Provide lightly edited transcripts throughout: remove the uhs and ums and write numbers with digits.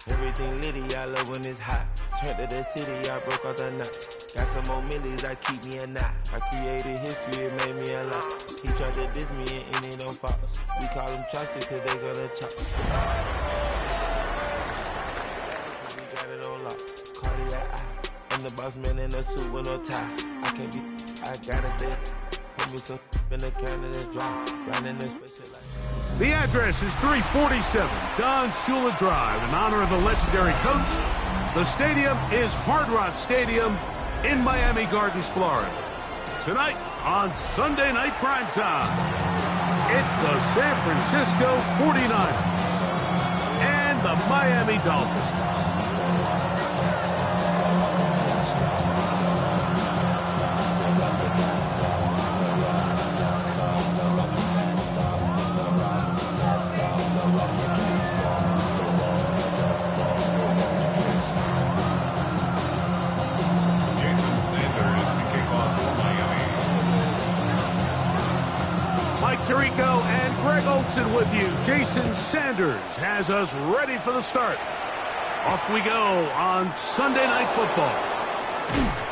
Everything litty, I love when it's hot. Turned to the city, I broke out the notch. Got some more millies, I keep me a knot. I created history, it made me a lot. He tried to diss me and it on Fox. We call them chopsticks cause they gonna chop. We got it on lock. Cardiac eye. I'm the boss man in a suit with no tie. I can't be, I gotta stay. Put me some in the cannon drive. Riding in special life. The address is 347 Don Shula Drive in honor of the legendary coach. The stadium is Hard Rock Stadium in Miami Gardens, Florida. Tonight on Sunday Night Primetime, it's the San Francisco 49ers and the Miami Dolphins. Tirico and Greg Olson with you. Jason Sanders has us ready for the start. Off we go on Sunday Night Football.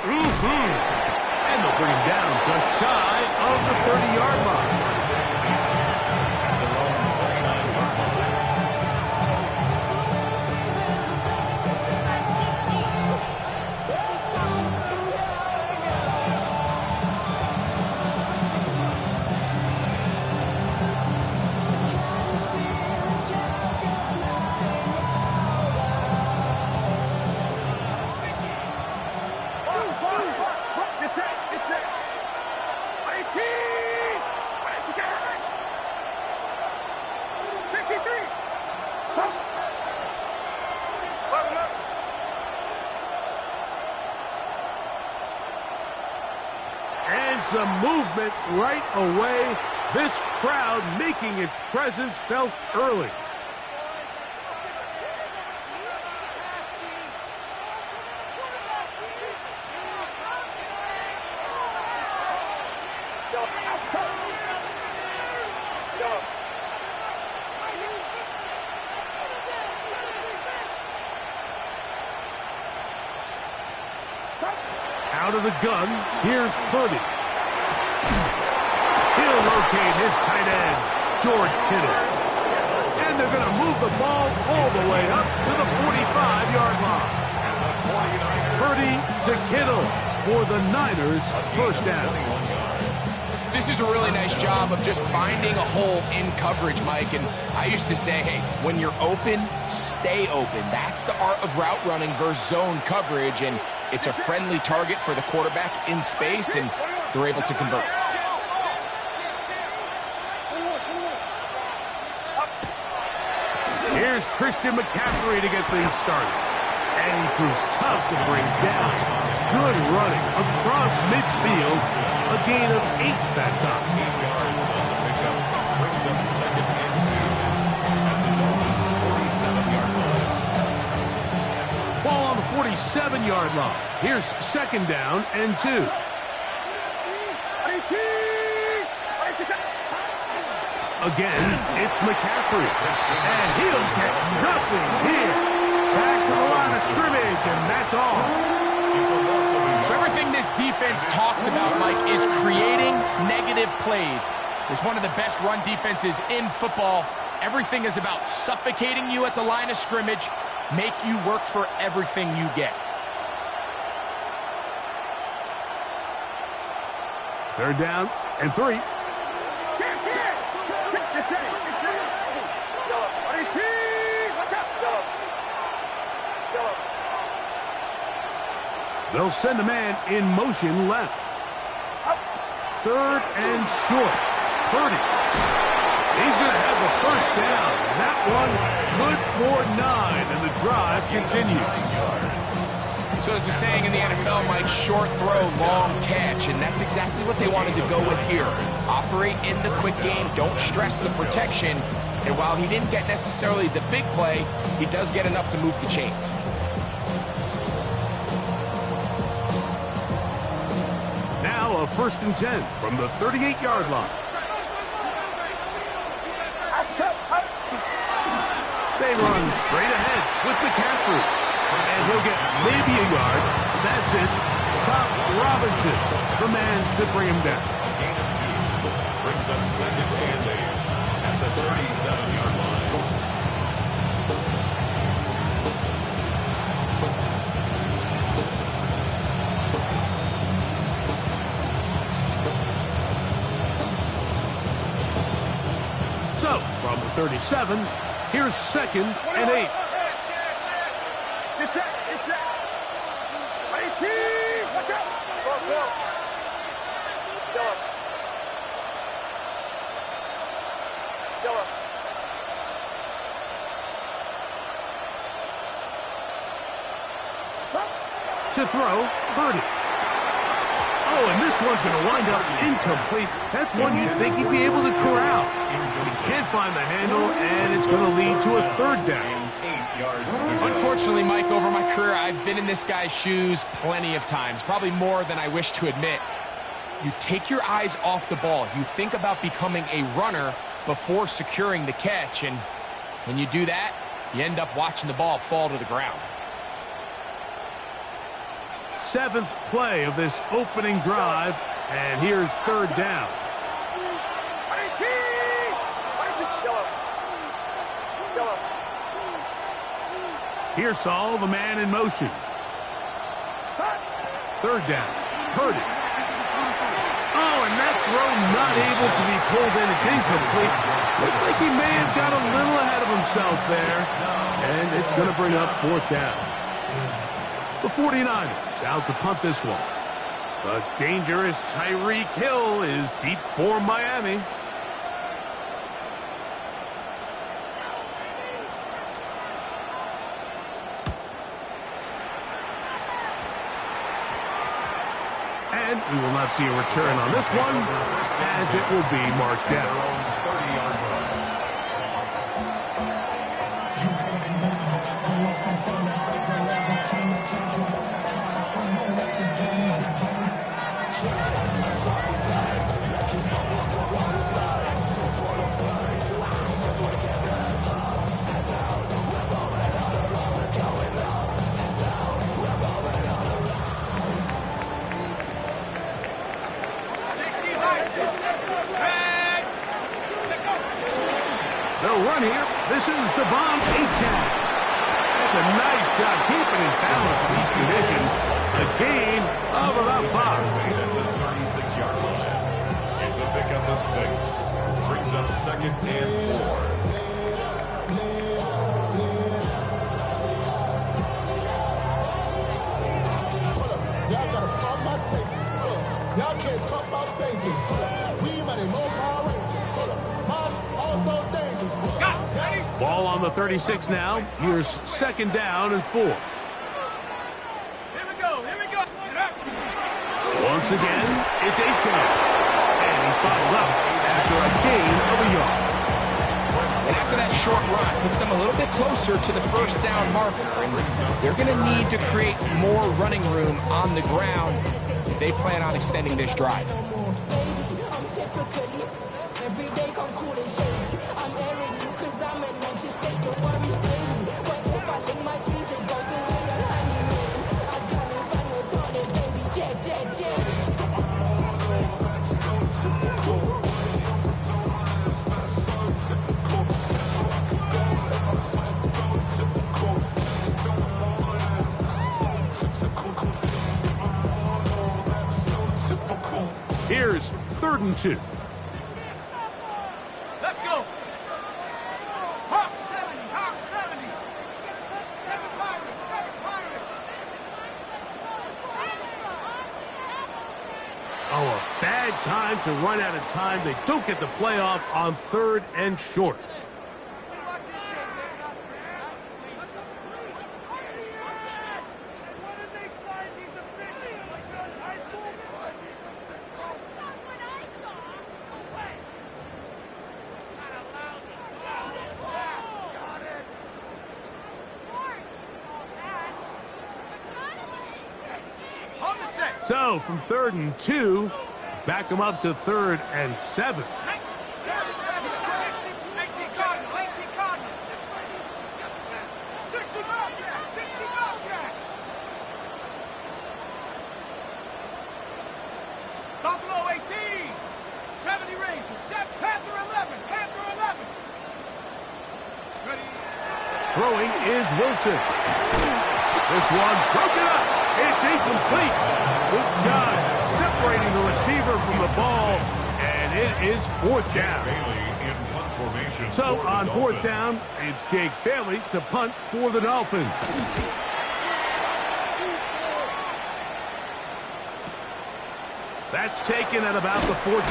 And they'll bring him down just shy of the 30-yard line. Some movement right away. This crowd making its presence felt early. Out of the gun, here's Purdy. He'll locate his tight end, George Kittle. And they're going to move the ball all the way up to the 45-yard line. Purdy to Kittle for the Niners, first down. This is a really nice job of just finding a hole in coverage, Mike. And I used to say, hey, when you're open, stay open. That's the art of route running versus zone coverage. And it's a friendly target for the quarterback in space, and they're able to convert. Here's Christian McCaffrey to get things started. And he proves tough to bring down. Good running across midfield. A gain of 8 that time. 8 yards on the pickup. Brings up second and 2 at the Dolphins' 47-yard line. Ball on the 47-yard line. Here's second down and 2. Again, it's McCaffrey. And he'll get nothing here. Back to the line of scrimmage, and that's all. So everything this defense talks about, Mike, is creating negative plays. It's one of the best run defenses in football. Everything is about suffocating you at the line of scrimmage, make you work for everything you get. Third down and 3. They'll send a man in motion left. Third and short. Purdy. He's going to have the first down. That one good for 9, and the drive continues. So there's a saying in the NFL, Mike, short throw, long catch, and that's exactly what they wanted to go with here. Operate in the quick game, don't stress the protection, and while he didn't get necessarily the big play, he does get enough to move the chains. Now a 1st and 10 from the 38-yard line. They run straight ahead with McCaffrey. And he'll get maybe a yard. That's it. Top Robinson, the man to bring him down. Gain of 2. Brings up second and 8 at the 37-yard line. So, from the 37, here's second and 8. It's that. 18. Watch out. Go. To throw, Purdy. Oh, and this one's going to wind up incomplete. That's one you'd think he'd be able to corral. But he can't find the handle, and it's going to lead to a third down. 8 yards. Unfortunately, Mike, over my career, I've been in this guy's shoes plenty of times, probably more than I wish to admit. You take your eyes off the ball. You think about becoming a runner before securing the catch, and when you do that, you end up watching the ball fall to the ground. 7th play of this opening drive, and here's third down. Here's Saul, the man in motion. Third down, Purdy. Oh, and that throw not able to be pulled in. It's incomplete. Looked like he may have got a little ahead of himself there, and it's going to bring up fourth down. The 49ers out to punt this one. The dangerous Tyreek Hill is deep for Miami. And we will not see a return on this one, as it will be marked down. 30-yard line. They'll run here. This is Devon Achane. That's a nice job keeping his balance in these conditions. A gain of about 5. At the 36-yard line. It's a pickup of 6. Brings up second and 4. Y'all gotta pop my taste. Y'all can't talk about basics. We might have more Power Rangers. Mom also dangerous. Ball on the 36 now. Here's second down and 4. Here we go. Once again, it's Achane. And he's bottled up after a gain of a yard. And after that short run, puts them a little bit closer to the first down marker. And they're going to need to create more running room on the ground if they plan on extending this drive. Here's 3rd and 2. Let's go. Hawk 70. Hawk 70. 7 Pirates. 7 Pirates. Oh, a bad time to run out of time. They don't get the playoff on 3rd and short. So, from 3rd and 2, back them up to 3rd and 7. Buffalo 18. 70 Rangers. Panther 11. Panther 11. Ready. Throwing is Wilson. This one broken up. It's incomplete. Good job separating the receiver from the ball, and it is fourth down. So on fourth down, it's Jake Bailey to punt for the Dolphins. That's taken at about the 14, and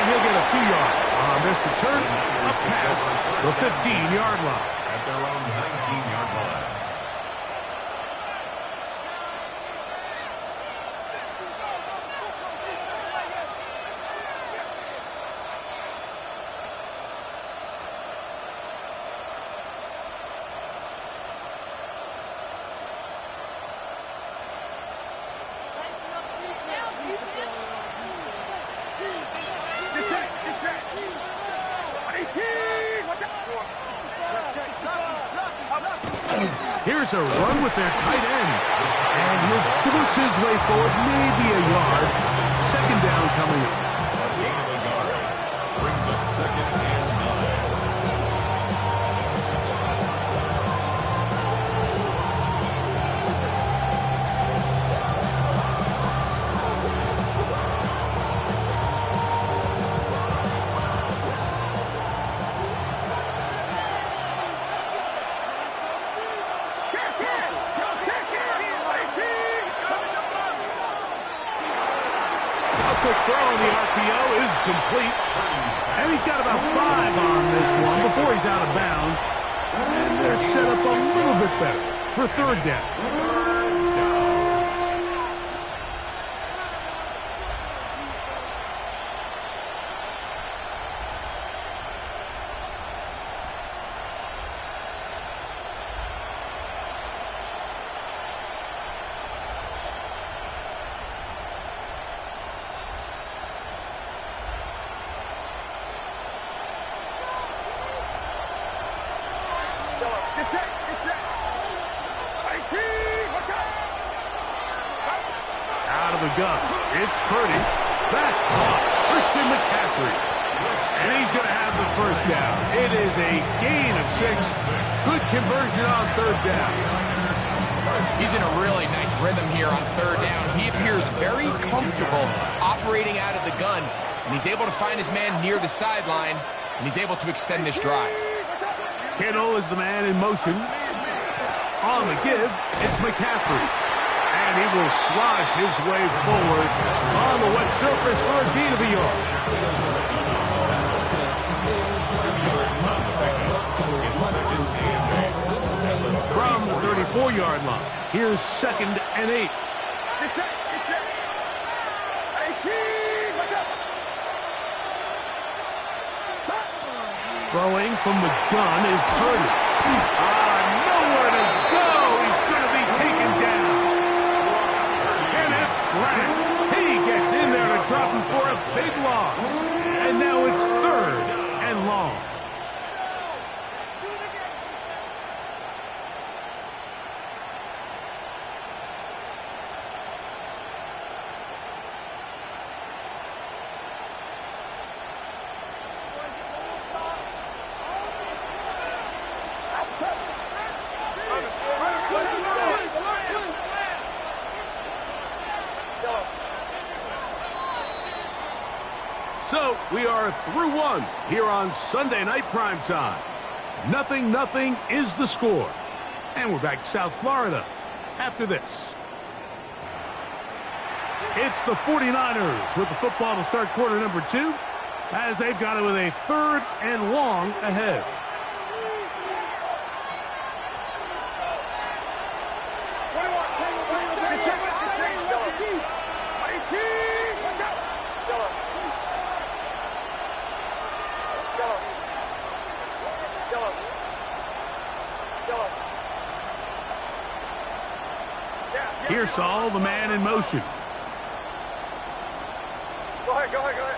he'll get a few yards on this return, up past the 15-yard line. At their own 19-yard line. Here's a run with their tight end. And he'll push his way forward, maybe a yard. Second down coming up. A gain of a yard. Brings up second and 9. Quick throw on the RPO is complete. And he's got about 5 on this one before he's out of bounds. And they're set up a little bit better for third down. Out of the gun. It's Purdy. That's caught. Christian McCaffrey. And he's going to have the first down. It is a gain of 6. Good conversion on third down. He's in a really nice rhythm here on third down. He appears very comfortable operating out of the gun, and he's able to find his man near the sideline, and he's able to extend this drive. Kittle is the man in motion. On the give, it's McCaffrey. And he will slosh his way forward on the wet surface for a gain of a yard. From the 34-yard line, here's second and 8. Throwing from the gun is Purdy. Nowhere to go. He's going to be taken down. Kenneth Grant. He gets in there to drop him for a big loss. And now it's third and long. So, we are through one here on Sunday Night Primetime. 0-0 is the score. And we're back to South Florida after this. It's the 49ers with the football to start quarter number 2, as they've got it with a third and long ahead. Here's Saul, the man in motion. Go ahead.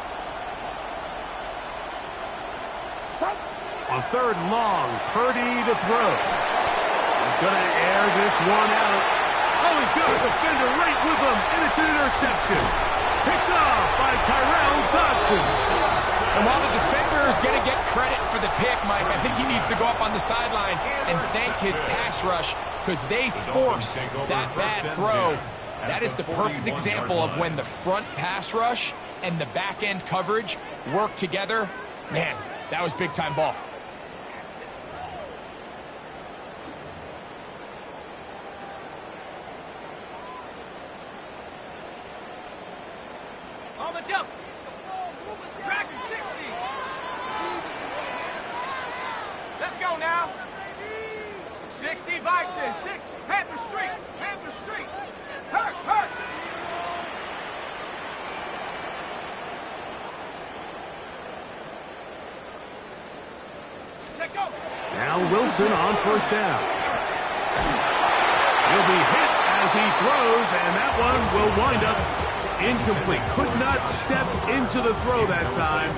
On third and long, Purdy to throw. He's going to air this one out. Oh, he's got a defender right with him, and it's an interception. Picked he's going to get credit for the pick, Mike. I think he needs to go up on the sideline and thank his pass rush because they forced that bad throw. That is the perfect example of when the front pass rush and the back end coverage work together. Man, that was big time ball. On the dump. Dragon 60. Let's go now. 60 Bison. 6 Panther Street. Panther Street. Hurt, hurt. Take over. Now Wilson on first down. He'll be hit as he throws, and that one will wind up incomplete. Could not step into the throw that time.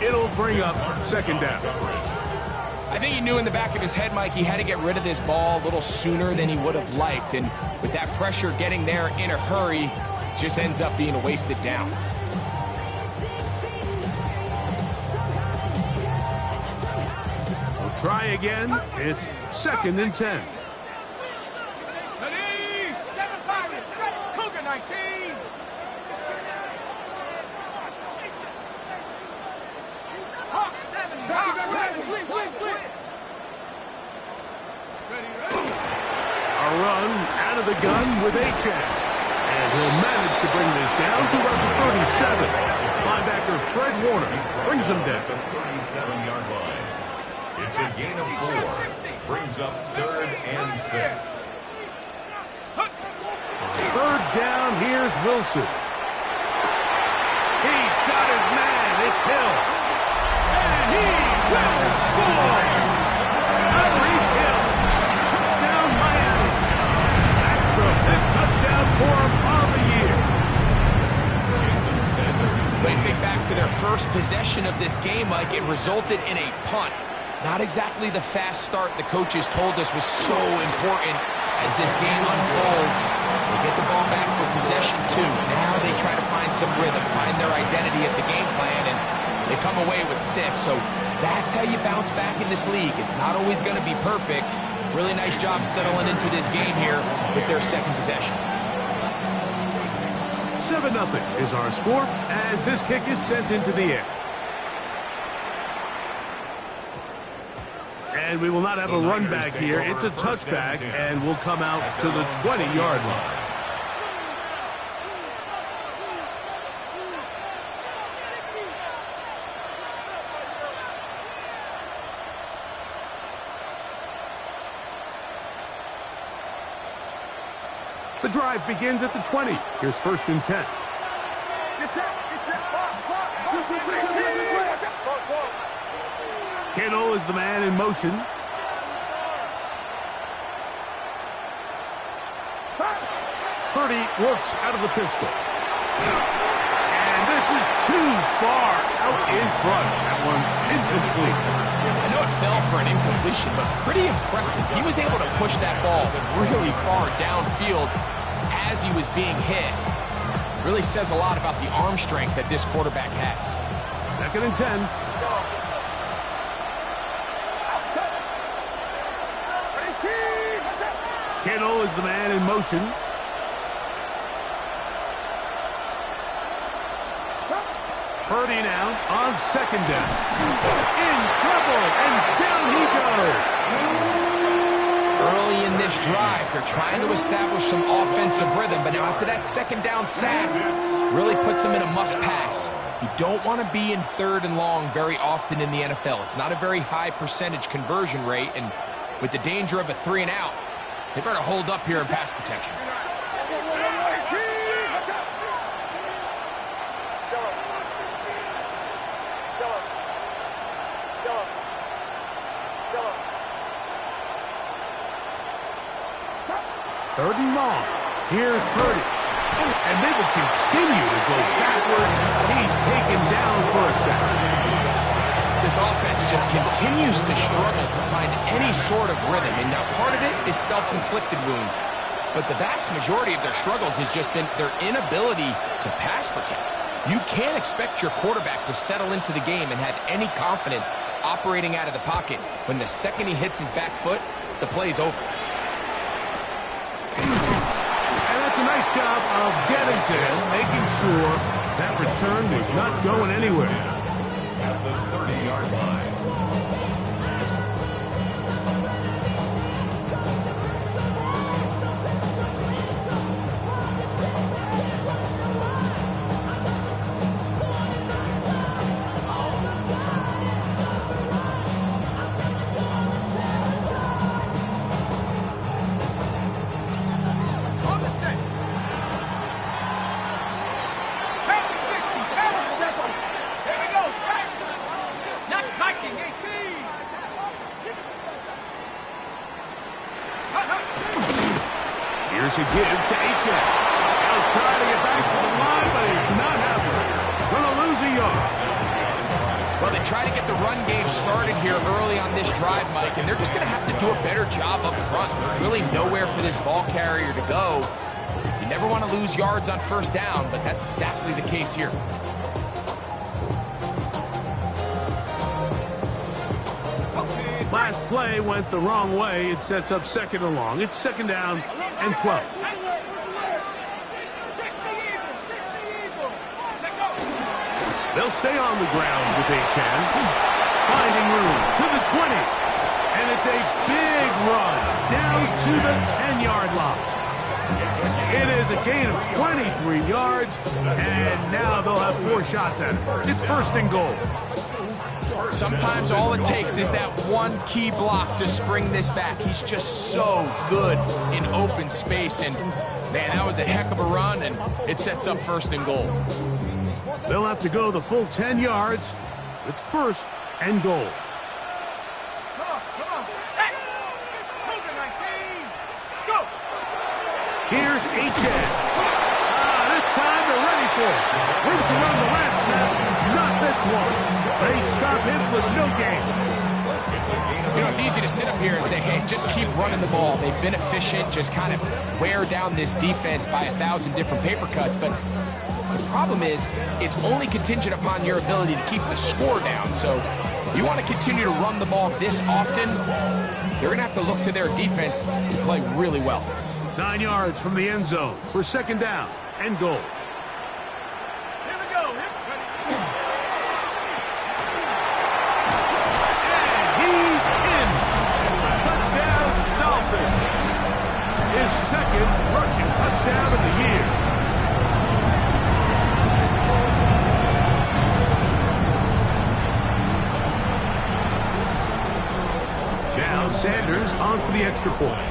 It'll bring up second down. I think he knew in the back of his head, Mike, he had to get rid of this ball a little sooner than he would have liked. And with that pressure getting there in a hurry, just ends up being a wasted down. We'll try again. It's 2nd and 10. Ready. 7 Pirates. 7 Cougar 19. Hawk 7. Hawk 7. Please, please, please. A run out of the gun with H.N. And he'll manage to bring this down to about the 37. Linebacker Fred Warner brings him down. The 37-yard line. It's a gain of 4. Brings up 3rd and 6. Third down, here's Wilson. He's got his man, it's Hill. And he will score! Tyreek Hill. Touchdown Miami. That's the 5th touchdown for him on the year. When you think back to their first possession of this game, Mike, it resulted in a punt. Not exactly the fast start the coaches told us was so important as this game unfolds. They get the ball back for possession 2. Now they try to find some rhythm, find their identity of the game plan, and they come away with 6. So that's how you bounce back in this league. It's not always going to be perfect. Really nice job settling into this game here with their second possession. 7-0 is our score as this kick is sent into the air. And we will not have a run back here. It's a touchback and will come out to the 20-yard line. The drive begins at the 20. Here's 1st and 10. Kittle is the man in motion. Purdy works out of the pistol. And this is too far out in front. That one's incomplete. I know it fell for an incompletion, but pretty impressive. He was able to push that ball really far downfield as he was being hit. Really says a lot about the arm strength that this quarterback has. 2nd and 10. Kittle is the man in motion. Purdy now on 2nd down. In trouble, and down he goes. Early in this drive, they're trying to establish some offensive rhythm, but now after that 2nd down sack, really puts them in a must-pass. You don't want to be in 3rd and long very often in the NFL. It's not a very high percentage conversion rate, and with the danger of a 3 and out, they better hold up here in pass protection. Third and long. Here's Purdy. And they will continue to go backwards. He's taken down for a second. This offense just continues to struggle to find any sort of rhythm. And now part of it is self-inflicted wounds. But the vast majority of their struggles has just been their inability to pass protect. You can't expect your quarterback to settle into the game and have any confidence operating out of the pocket when the second he hits his back foot, the play's over. And that's a nice job of getting to him, making sure that return was not going anywhere. At the 30-yard line. Here's a give to H.F. He'll try to get back to the line, but he's not happening. Gonna lose a yard. Well, they try to get the run game started here early on this drive, Mike, and they're just going to have to do a better job up front. There's really nowhere for this ball carrier to go. You never want to lose yards on first down, but that's exactly the case here. Last play went the wrong way. It sets up second and long. It's second down and 12. They'll stay on the ground with H.N. Finding room to the 20. And it's a big run down to the 10-yard line. It is a gain of 23 yards, and now they'll have 4 shots at it. It's first and goal. Sometimes all it takes is that one key block to spring this back. He's just so good in open space, and man, that was a heck of a run, and it sets up first and goal. They'll have to go the full 10 yards. It's first and goal. Come on, set! Cougar 19! Let's go! Here's H.N. This time they're ready for it. Room to run the last snap, not this one. They stop him for no gain. You know, it's easy to sit up here and say, hey, just keep running the ball. They've been efficient, just kind of wear down this defense by 1,000 different paper cuts. But the problem is, it's only contingent upon your ability to keep the score down. So if you want to continue to run the ball this often, they're going to have to look to their defense to play really well. 9 yards from the end zone for second down and goal. Here we go. He's in. Touchdown, Dolphins. His second rushing touchdown of the year. Now Sanders on for the extra point.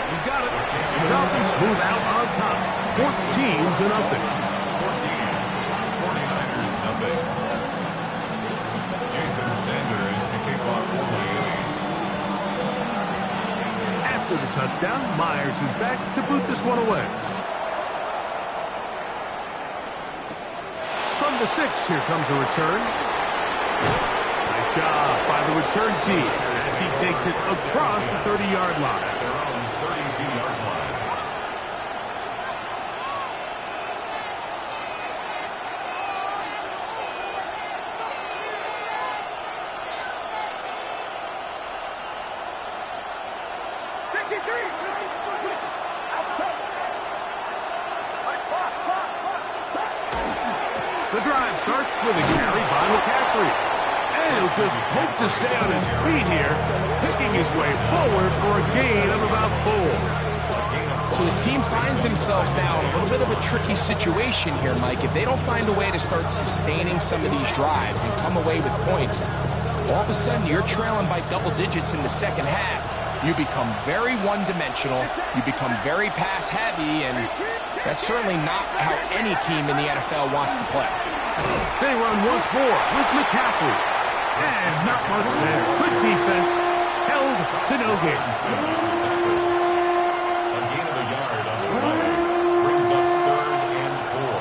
He's got it. And the Dolphins move out on top. 14-0. 49ers nothing. Jason Sanders to kick off for Miami. After the touchdown, Myers is back to boot this one away. From the 6, here comes a return. Nice job by the return team as he takes it across the 30-yard line. At their own 32-yard line. The drive starts with a carry by McCaffrey. And he'll just hope to stay on his feet here, picking his way forward for a gain of about 4. So this team finds themselves now in a little bit of a tricky situation here, Mike. If they don't find a way to start sustaining some of these drives and come away with points, all of a sudden you're trailing by double digits in the second half. You become very one-dimensional, you become very pass-heavy, and that's certainly not how any team in the NFL wants to play. They run once more with McCaffrey. And not much there. Good defense, held to no gain. A gain of a yard on the play. Brings up 3rd and 4.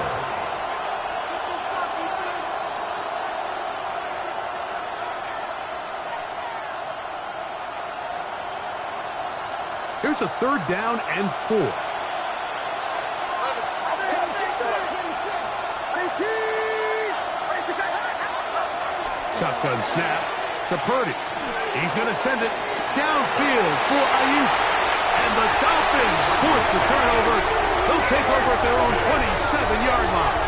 Here's a 3rd down and 4. Shotgun snap to Purdy. He's going to send it downfield for Ayuk. And the Dolphins force the turnover. They'll take over at their own 27-yard line.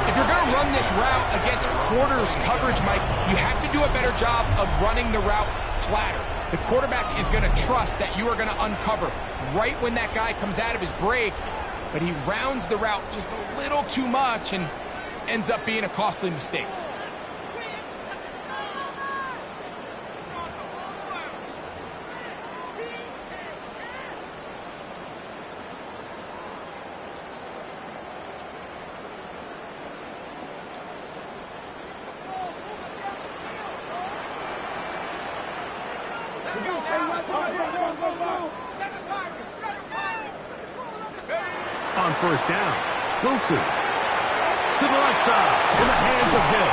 If you're going to run this route against quarters coverage, Mike, you have to do a better job of running the route flatter. The quarterback is going to trust that you are going to uncover right when that guy comes out of his break, but he rounds the route just a little too much and ends up being a costly mistake. On 1st down, Wilson to the left side in the hands of Hill.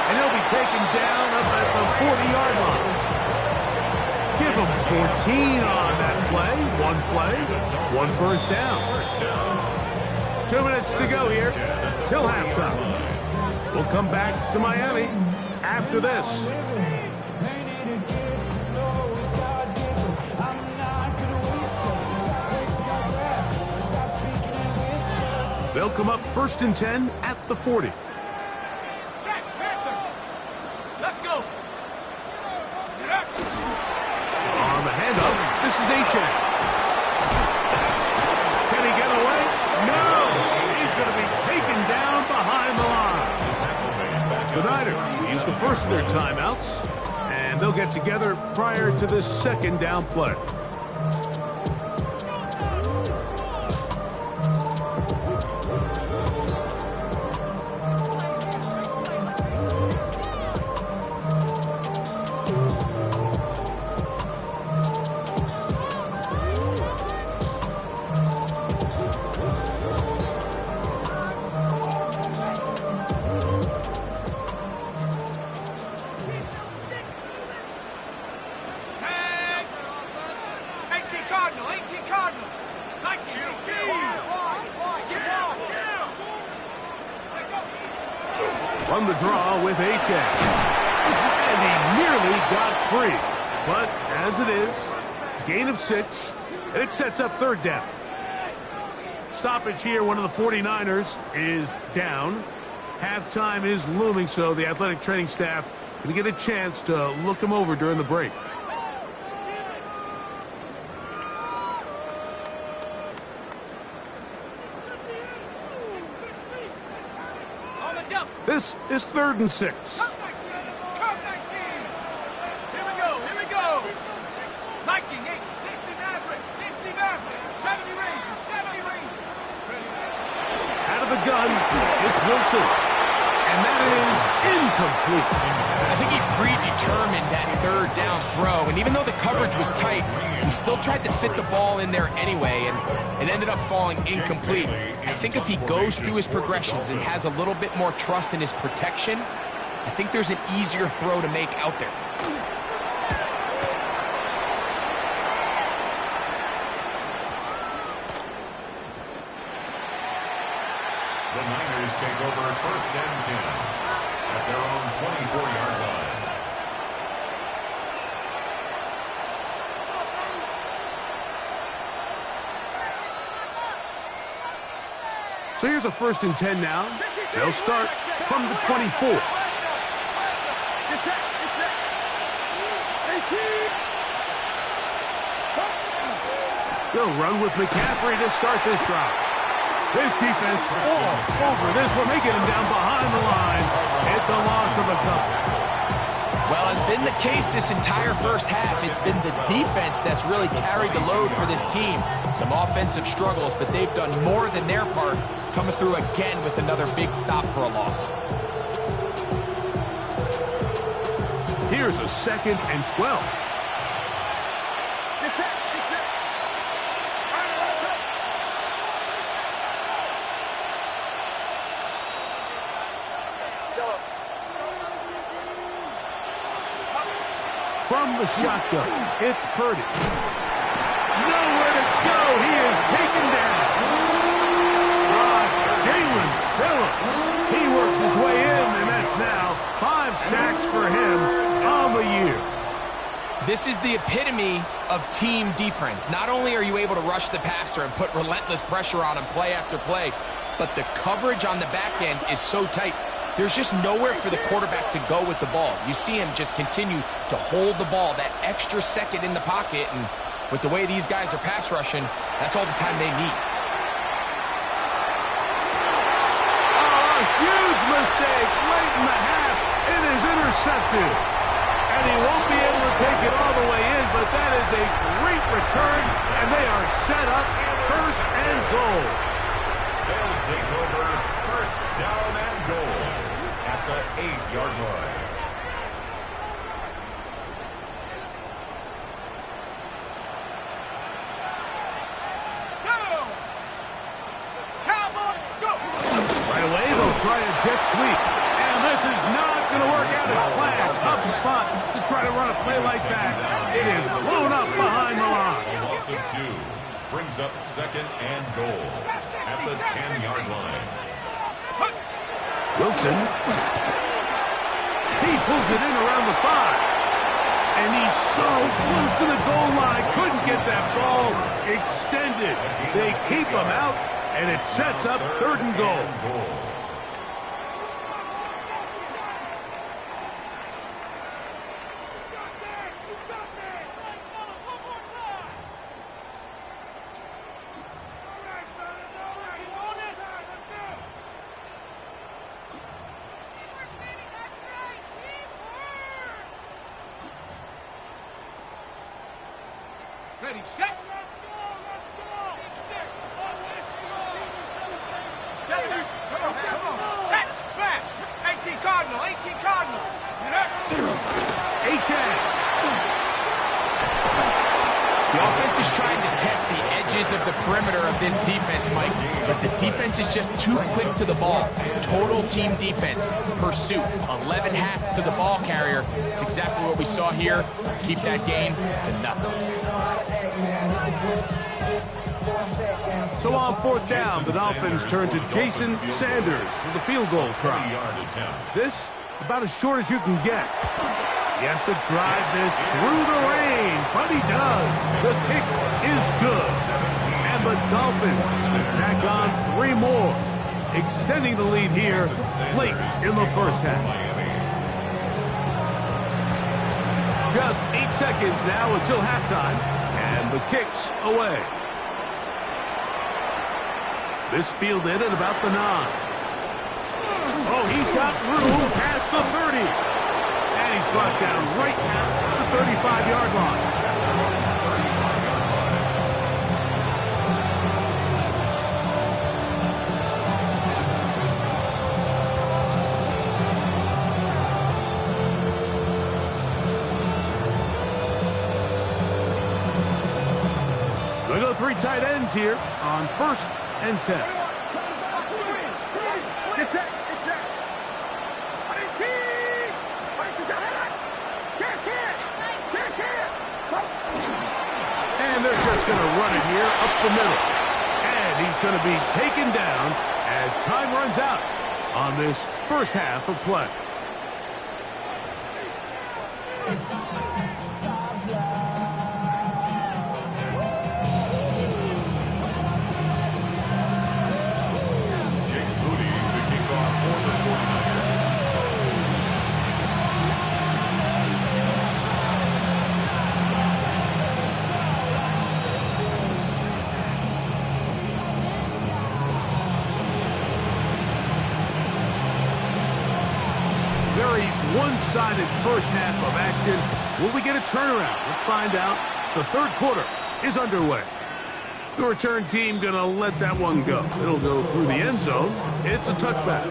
And he'll be taken down up at the 40-yard line. Give him 14 on that play. One first down. 2 minutes to go here till halftime. We'll come back to Miami after this. They'll come up 1st and 10 at the 40. Let's go. On the handoff, this is Achane. Can he get away? No! He's going to be taken down behind the line. The Niners use the first of their timeouts, and they'll get together prior to this 2nd down play. From the draw with Achane. And he nearly got free. But as it is, gain of 6, and it sets up 3rd down. Stoppage here, one of the 49ers is down. Halftime is looming, so the athletic training staff going to get a chance to look him over during the break. This is 3rd and 6. Come 19. Here we go. Nike, 60 Maverick, 70 Rangers. Out of the gun, it's Wilson. And that is incomplete. I think he predetermined that 3rd down throw, and even though the coverage was tight, he still tried to fit the ball in there anyway, and it ended up falling incomplete. I think if he goes through his progressions and has a little bit more trust in his protection, I think there's an easier throw to make out there. The Niners take over 1st and 10 at their own 24-yard line. So here's a 1st and 10 now. They'll start from the 24. They'll run with McCaffrey to start this drive. This defense all over this one. They get him down behind the line. It's a loss of a couple. Well, has been the case this entire first half. It's been the defense that's really carried the load for this team. Some offensive struggles, but they've done more than their part, coming through again with another big stop for a loss. Here's a 2nd and 12. From the shotgun, it's Purdy. nowhere to go. He is taken down. Jalen Phillips. He works his way in, and that's now 5 sacks for him on the year. This is the epitome of team defense. Not only are you able to rush the passer and put relentless pressure on him play after play, but the coverage on the back end is so tight. There's just nowhere for the quarterback to go with the ball. You see him just continue to hold the ball that extra second in the pocket, and with the way these guys are pass rushing, that's all the time they need. Oh, a huge mistake late in the half. It is intercepted. And he won't be able to take it all the way in, but that is a great return, and they are set up 1st and goal. They'll take over 1st down and goal at the 8-yard line. Go! Cowboys, go! Right away, they'll try a jet sweep. And this is not going to work out as planned. Tough spot to try to run a play like that. It is blown up behind the line. Loss of 2 brings up 2nd and goal at the 10-yard line. Wilson. He pulls it in around the 5. And he's so close to the goal line. Couldn't get that ball extended. They keep him out, and it sets up 3rd and goal. Ready, set. 7, come on. Set, smash. 18 Cardinal, 18 Cardinal. The offense is trying to test the edges of the perimeter of this defense, Mike, but the defense is just too quick to the ball. Total team defense, pursuit, 11 hats to the ball carrier. It's exactly what we saw here. Keep that game to nothing. So on 4th down, the Dolphins turn to Jason Sanders for the field goal try. This, about as short as you can get. He has to drive this through the rain, but he does. The kick is good. And the Dolphins tack on 3 more, extending the lead here late in the 1st half. Just 8 seconds now until halftime, and the kick's away. This fielded at about the 9. Oh, he's got room past the 30. And he's brought down right at the 35-yard line. They go 3 tight ends here on 1st and 10. And they're just going to run it here up the middle. And he's going to be taken down as time runs out on this 1st half of play. Very one-sided 1st half of action. Will we get a turnaround? Let's find out. The 3rd quarter is underway. The return team going to let that one go. It'll go through the end zone. It's a touchback.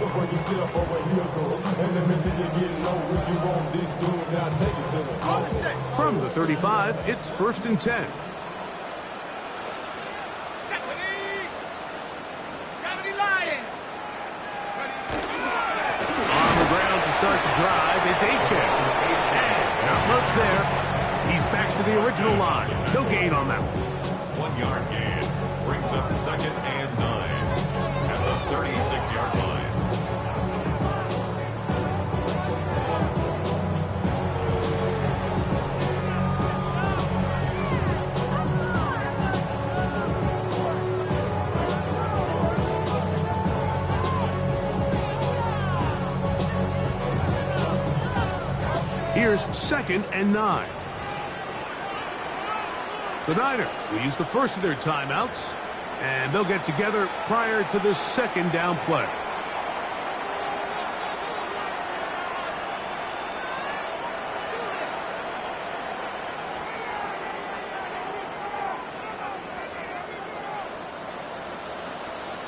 So bring yourself over here, though. And the message is getting low. When you want this dude, now take it to the floor. From the 35, it's 1st and 10. 70 Lions. On the ground to start the drive, it's Achek. Not much there. He's back to the original line. No gain on that one. 1 yard gain brings up 2nd and 9 at the 36-yard line. Here's 2nd and 9. The Niners will use the first of their timeouts, and they'll get together prior to the 2nd down play.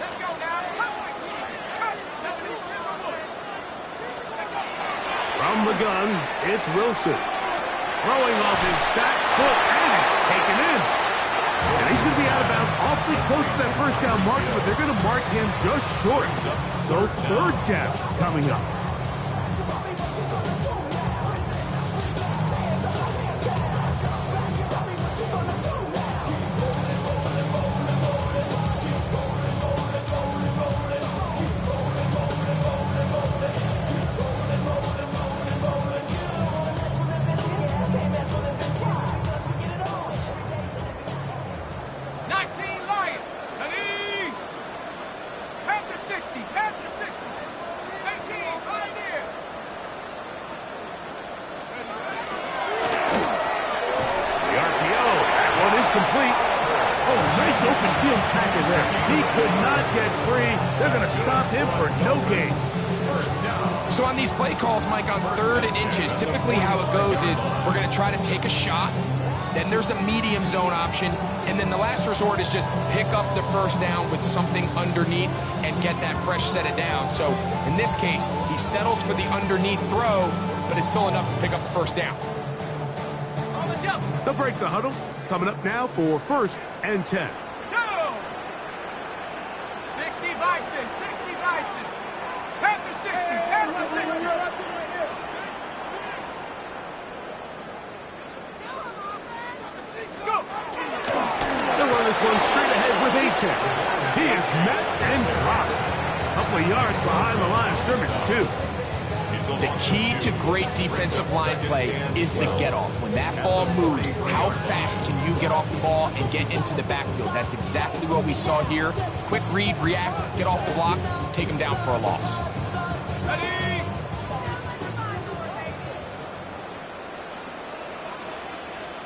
Let's go now. From the gun, it's Wilson. Throwing off his back foot, and it's taken in. And he's going to be out of bounds awfully close to that first down marker, but they're going to mark him just short. So 3rd down coming up. Open field tackle there. He could not get free. They're going to stop him for no gains. So on these play calls, Mike, on 3rd and inches, typically how it goes is we're going to try to take a shot. Then there's a medium zone option. And then the last resort is just pick up the first down with something underneath and get that fresh set of down. So in this case, he settles for the underneath throw, but it's still enough to pick up the first down. They'll break the huddle. Coming up now for 1st and 10. 60 Bison, 60 Bison. Panther 60, Panther 60. Let's go. They'll run this one straight ahead with Achek. He is met and dropped. A couple of yards behind the line of scrimmage, too. The key to great defensive line play is the get-off. When that ball moves, how fast can you get off the ball and get into the backfield? That's exactly what we saw here. Quick read, react, get off the block, take him down for a loss. Ready?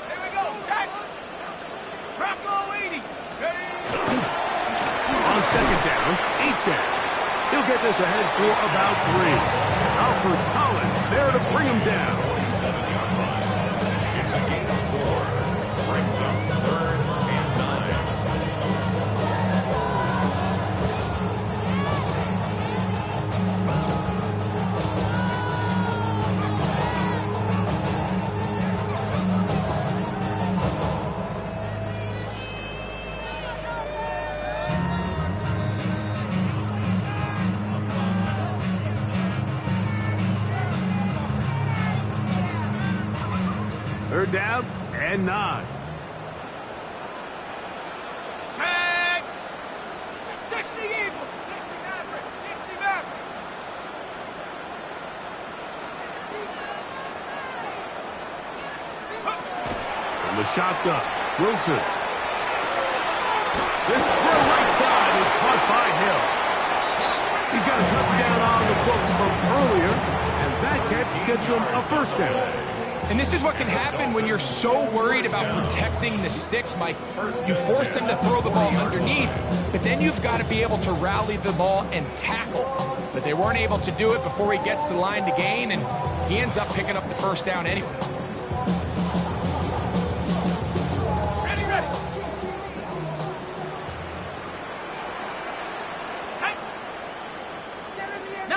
Here we go, set. Rocco 80. Ready? On 2nd down, Achek. He'll get this ahead for about 3. Alfred Collins there to bring him down. 47-yard line. It's a gain of 4. Brings up 3rd and 3rd down and 9. Check. 60 Eagles. 60 Maverick. 60 Maverick. From the shotgun, Wilson. This throw right side is caught by Hill. He's got a touchdown on the books from earlier, and that catch gets him a 1st down. And this is what can happen when you're so worried about protecting the sticks, Mike. You force them to throw the ball underneath, but then you've got to be able to rally the ball and tackle. But they weren't able to do it before he gets to the line to gain, and he ends up picking up the 1st down anyway. Ready, ready. Tight. Get in the end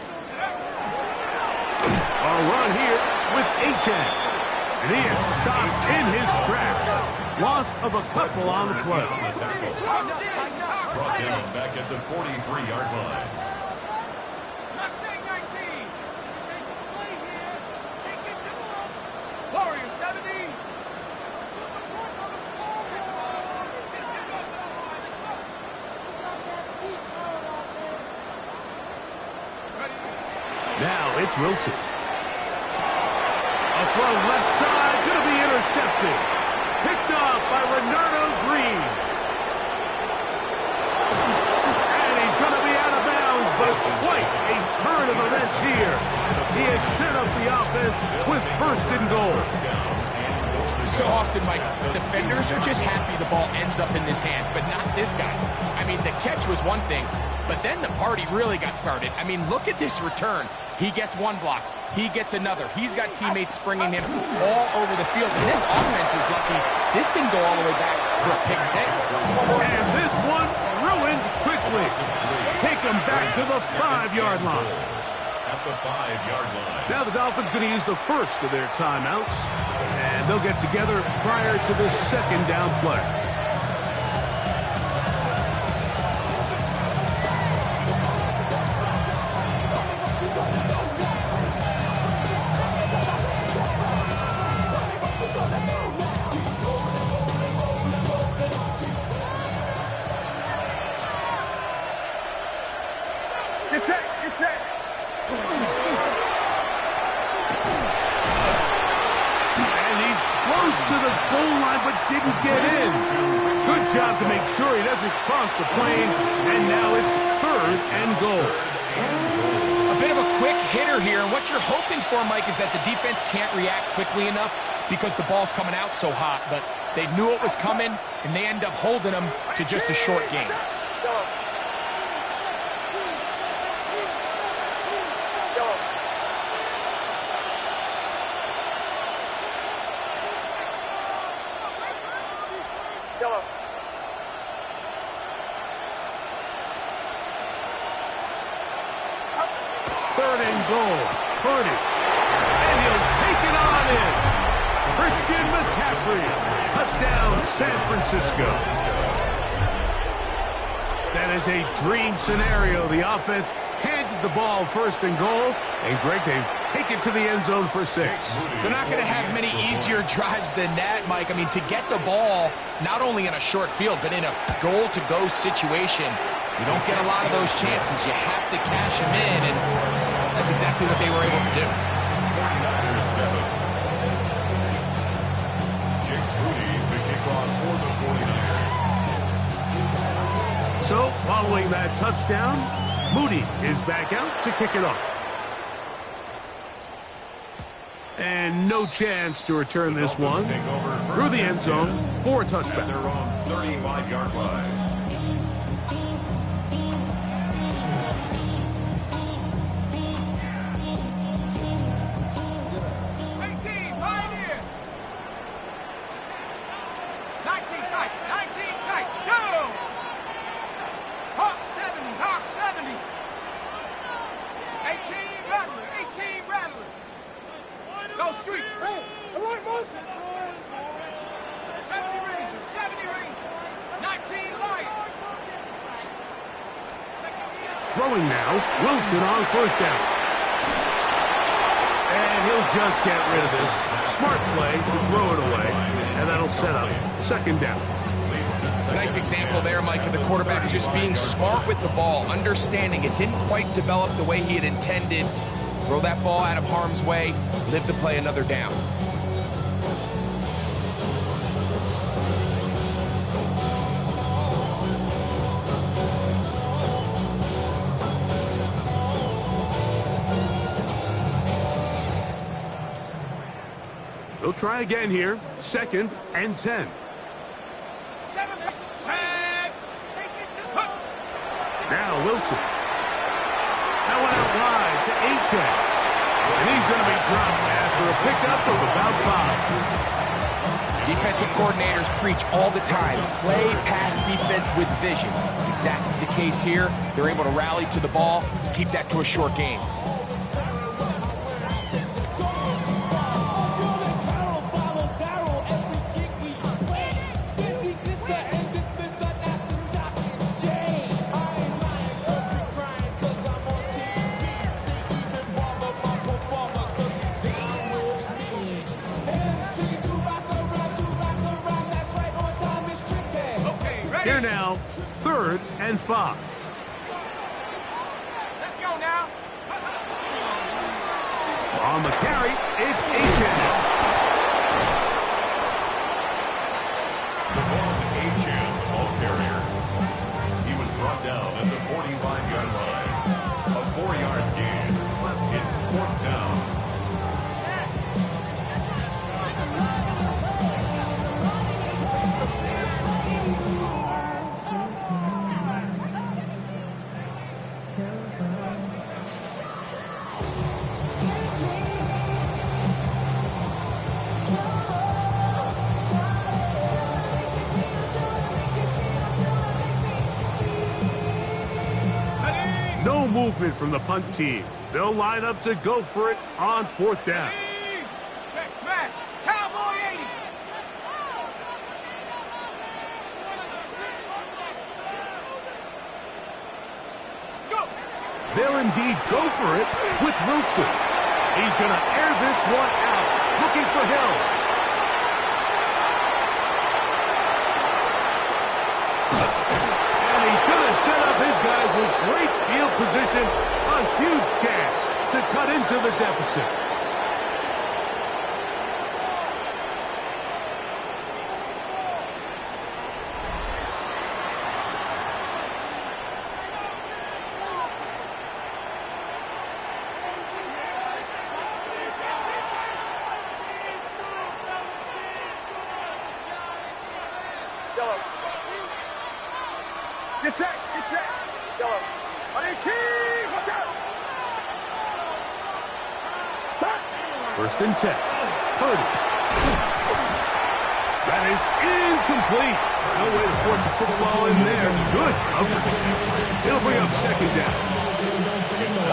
Loss of a couple on the play. Brought down back at the 43-yard line. Mustang 19. Warrior 70. Now it's Wilson. A throw left side, going to be intercepted. Picked off by Renardo Green. And he's going to be out of bounds, but quite a turn of events here. He has set up the offense with first and goal. So often, Mike, defenders are just happy the ball ends up in his hands, but not this guy. I mean, the catch was one thing, but then the party really got started. I mean, look at this return. He gets one block. He gets another. He's got teammates springing him all over the field. And this offense is lucky. This didn't go all the way back for a pick six. And this one ruined quickly. Take him back to the 5-yard line. At the 5-yard line. Now the Dolphins going to use the first of their timeouts. And they'll get together prior to the second down play. To the goal line, but didn't get in. Good job to make sure he doesn't cross the plane, and now it's 3rd and goal. A bit of a quick hitter here, and what you're hoping for, Mike, is that the defense can't react quickly enough because the ball's coming out so hot, but they knew it was coming, and they end up holding them to just a short game. Purdy. And he'll take it on in. Christian McCaffrey. Touchdown, San Francisco. That is a dream scenario. The offense handed the ball 1st and goal. And Greg, they take it to the end zone for 6. They're not going to have many easier drives than that, Mike. I mean, to get the ball, not only in a short field, but in a goal-to-go situation, you don't get a lot of those chances. You have to cash them in, and that's exactly what they were able to do. 49ers 7. Jake Moody to kick off for the 49ers. So, following that touchdown, Moody is back out to kick it off. And no chance to return this one through the end zone for a touchback. At their own 35-yard line. Throwing now, Wilson on 1st down. And he'll just get rid of this. Smart play to throw it away. And that'll set up 2nd down. Nice example there, Mike, of the quarterback just being smart with the ball, understanding it didn't quite develop the way he had intended. Throw that ball out of harm's way, live to play another down. They'll try again here. 2nd and 10. Now Wilson. That went out wide to A-Check. And he's going to be dropped after a pickup of about 5. Defensive coordinators preach all the time, play pass defense with vision. It's exactly the case here. They're able to rally to the ball, keep that to a short game. They're now 3rd and 5. Let's go now. On the carry, it's H.M. H.M. ball carrier. He was brought down at the 45-yard line. A 4-yard gain. It's 4th down. No movement from the punt team. They'll line up to go for it on 4th down. Check smash. Cowboy 80. Go. They'll indeed go for it with Wilson. He's going to air this one out, looking for help. And he's going to set up his guys with great field position. A huge chance to cut into the deficit. Get set. Get set. Yellow. On 18. Watch out. 1st and 10. Purdy. That is incomplete. No way to force a football in there. Good coverage. It'll bring up 2nd down.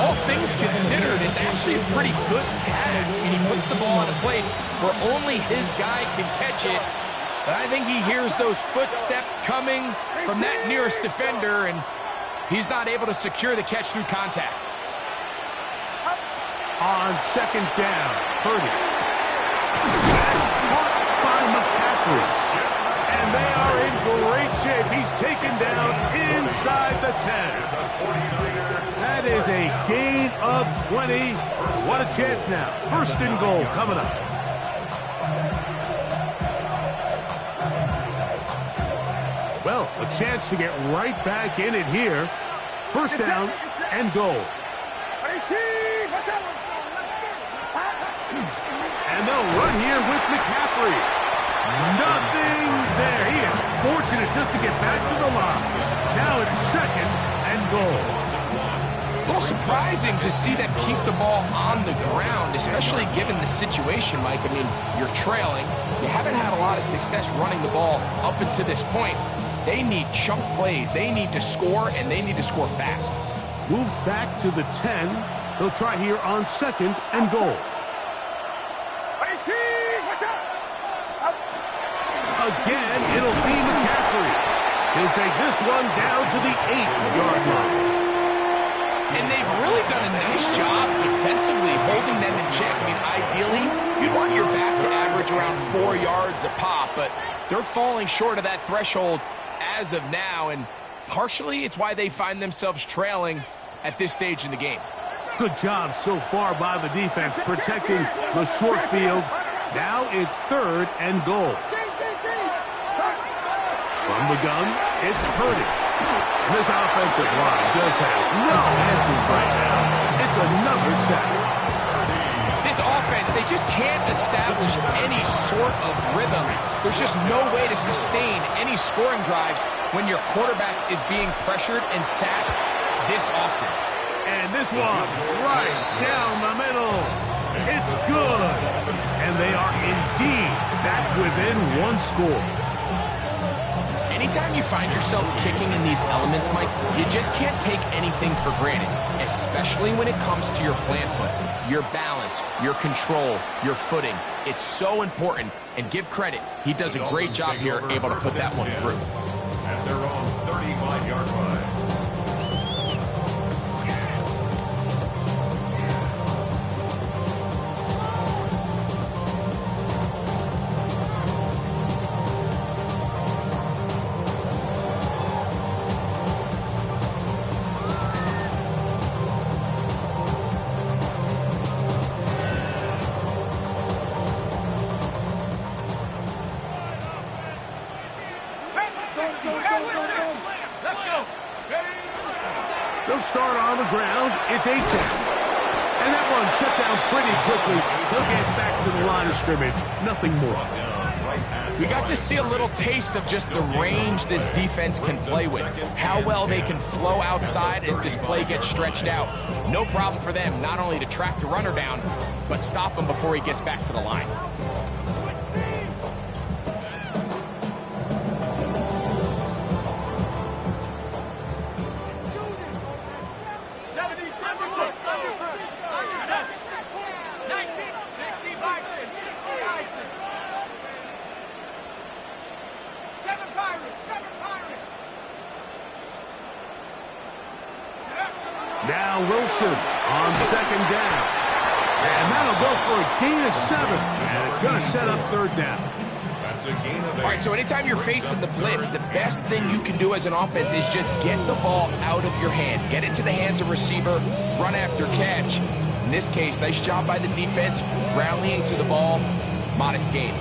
All things considered, it's actually a pretty good pass. I mean, he puts the ball in a place where only his guy can catch it. But I think he hears those footsteps coming from that nearest defender, and he's not able to secure the catch through contact. On 2nd down, Purdy. Caught by McCaffrey. And they are in great shape. He's taken down inside the 10. That is a gain of 20. What a chance now. 1st and goal coming up. Well, a chance to get right back in it here. 1st down and goal. And they'll run here with McCaffrey. Nothing there. He is fortunate just to get back to the line. Now it's 2nd and goal. A little surprising to see them keep the ball on the ground, especially given the situation, Mike. I mean, you're trailing. You haven't had a lot of success running the ball up until this point. They need chunk plays. They need to score, and they need to score fast. Moved back to the 10. They'll try here on 2nd and goal. Again, it'll be McCaffrey. He'll take this one down to the 8-yard line. And they've really done a nice job defensively holding them in check. I mean, ideally, you'd want your back to average around 4 yards a pop, but they're falling short of that threshold as of now, and partially it's why they find themselves trailing at this stage in the game. Good job so far by the defense protecting the short field. Now it's 3rd and goal. From the gun, it's Purdy. This offensive line just has no answers right now. It's another sack. This offense, they just can't establish any sort of rhythm. There's just no way to sustain any scoring drives when your quarterback is being pressured and sacked this often. And this one right down the middle. It's good. And they are indeed back within 1 score. Anytime you find yourself kicking in these elements, Mike, you just can't take anything for granted, especially when it comes to your plant foot, your balance, your control, your footing. It's so important, and give credit. He does a great job here, able to put that one through. At their own 35-yard line. Let's go. They'll start on the ground. It's 8-10. And that one shut down pretty quickly. They'll get back to the line of scrimmage. Nothing more. We got to see a little taste of just the range this defense can play with. How well they can flow outside as this play gets stretched out. No problem for them not only to track the runner down, but stop him before he gets back to the line. Now Wilson on second down. And that'll go for a gain of 7. And it's going to set up third down. That's a gain of 8. All right, so anytime you're facing the blitz, the best thing you can do as an offense is just get the ball out of your hand. Get it to the hands of receiver, run after catch. In this case, nice job by the defense, rallying to the ball, modest gain.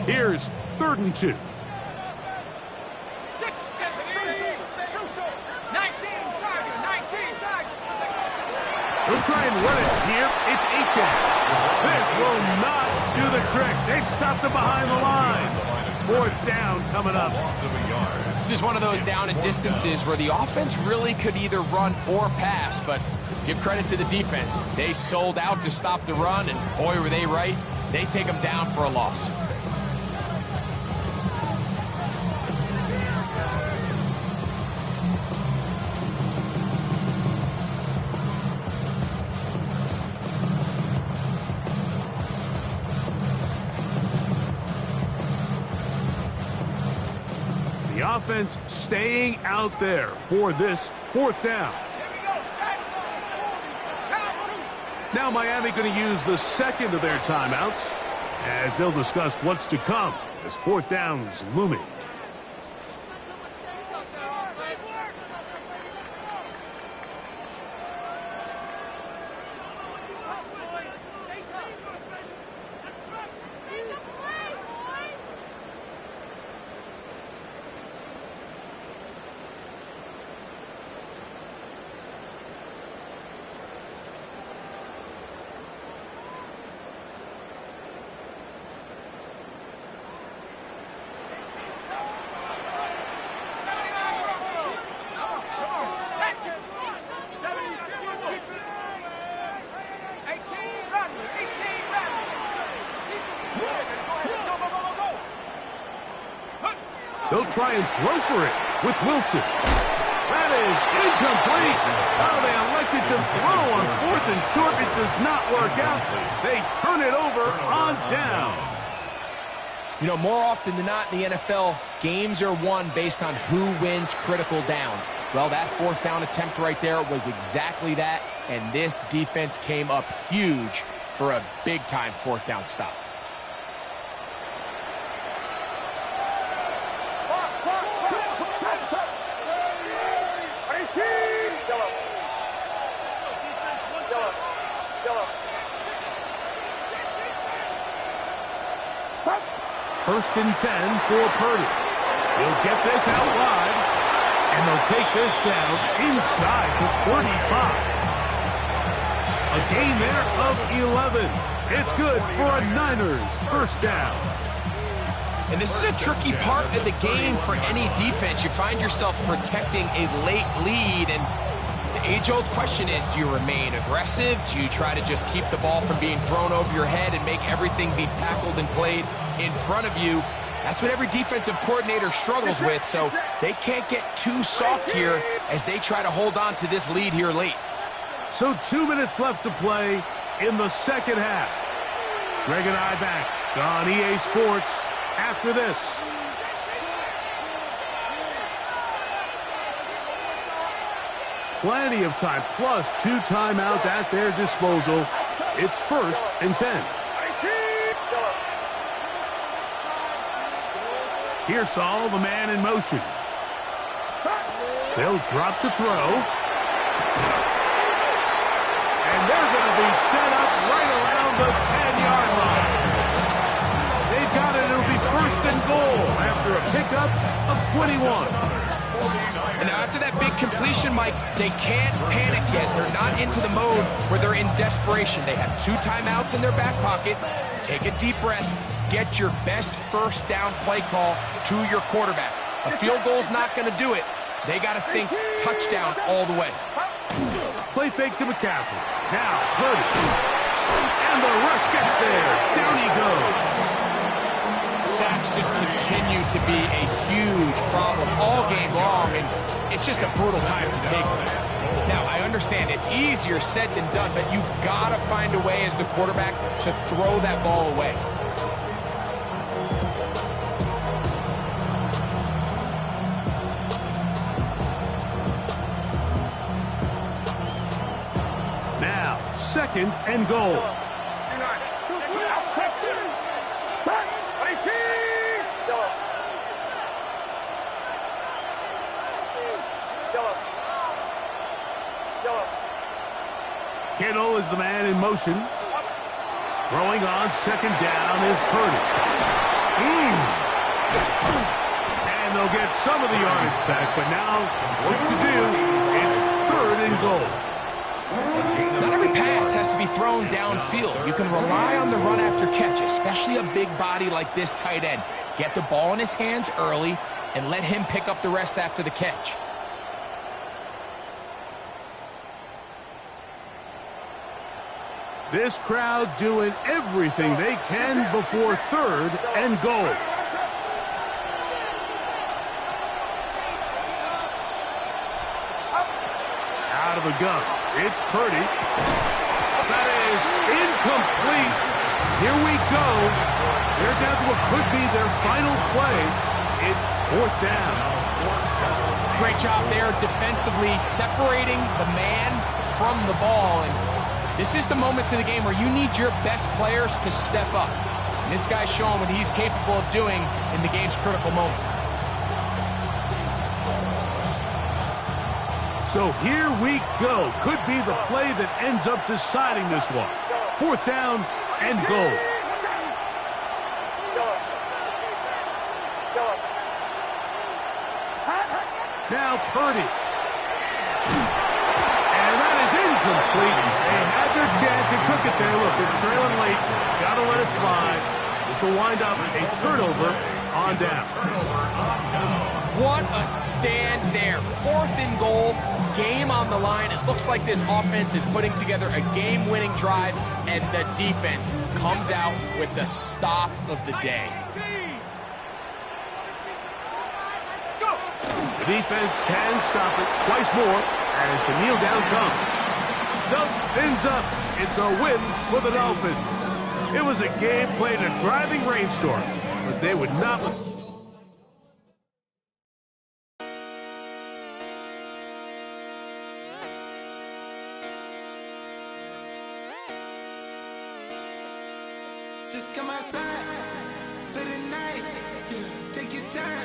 Here's 3rd and 2. 19, Tiger. They'll try and run it here. It's H.A. This will not do the trick. They've stopped them behind the line. 4th down coming up. This is one of those down and distances where the offense really could either run or pass, but give credit to the defense. They sold out to stop the run, and boy, were they right. They take them down for a loss. The offense staying out there for this 4th down. Now Miami going to use the second of their timeouts as they'll discuss what's to come as 4th down is looming. They'll try and throw for it with Wilson. That is incomplete. Oh, they elected to throw on 4th and short. It does not work out. They turn it over on down. You know, more often than not in the NFL, games are won based on who wins critical downs. Well, that 4th down attempt right there was exactly that, and this defense came up huge for a big-time 4th down stop. First and 10 for Purdy. He'll get this out wide, and they'll take this down inside the 35. A gain there of 11. It's good for a Niners first down. And this is a tricky part of the game for any defense. You find yourself protecting a late lead, and the age-old question is, do you remain aggressive? Do you try to just keep the ball from being thrown over your head and make everything be tackled and played in front of you? That's what every defensive coordinator struggles with, so they can't get too soft here as they try to hold on to this lead here late. So 2 minutes left to play in the second half. Greg and I back on EA Sports after this. Plenty of time, plus 2 timeouts at their disposal. It's 1st and 10. Pearsall, the man in motion. They'll drop to throw. And they're going to be set up right around the 10-yard line. They've got it. It'll be 1st and goal after a pickup of 21. And now after that big completion, Mike, they can't panic yet. They're not into the mode where they're in desperation. They have 2 timeouts in their back pocket. Take a deep breath. Get your best 1st down play call to your quarterback. A field goal's not going to do it. They got to think touchdown all the way. Play fake to McCaffrey. Now, Purdy. And the rush gets there. Down he goes. Sacks just continue to be a huge problem all game long, and it's just a brutal time to take them. Now, I understand it's easier said than done, but you've got to find a way as the quarterback to throw that ball away. Now, 2nd and goal. Kittle is the man in motion. Throwing on 2nd down is Purdy. And they'll get some of the yardage back, but now work to do. It's 3rd and goal. Not every pass has to be thrown downfield. You can rely on the run after catch, especially a big body like this tight end. Get the ball in his hands early and let him pick up the rest after the catch. This crowd doing everything they can before 3rd and goal. Out of the gun. It's Purdy. That is incomplete. Here we go. They're down to what could be their final play. It's 4th down. Great job there defensively, separating the man from the ball. And this is the moments in the game where you need your best players to step up. And this guy's showing what he's capable of doing in the game's critical moment. So here we go. Could be the play that ends up deciding this one. 4th down and goal. Now Purdy. And that is incomplete. They had their chance. They took it there. Look, they're trailing late. Got to let it fly. This will wind up a turnover on down. What a stand there. 4th and goal. Game on the line. It looks like this offense is putting together a game-winning drive, and the defense comes out with the stop of the day. The defense can stop it twice more as the kneel down comes. So, ends up. It's a win for the Dolphins. It was a game played in a driving rainstorm, but they would not... Just come outside for the night. Take your time.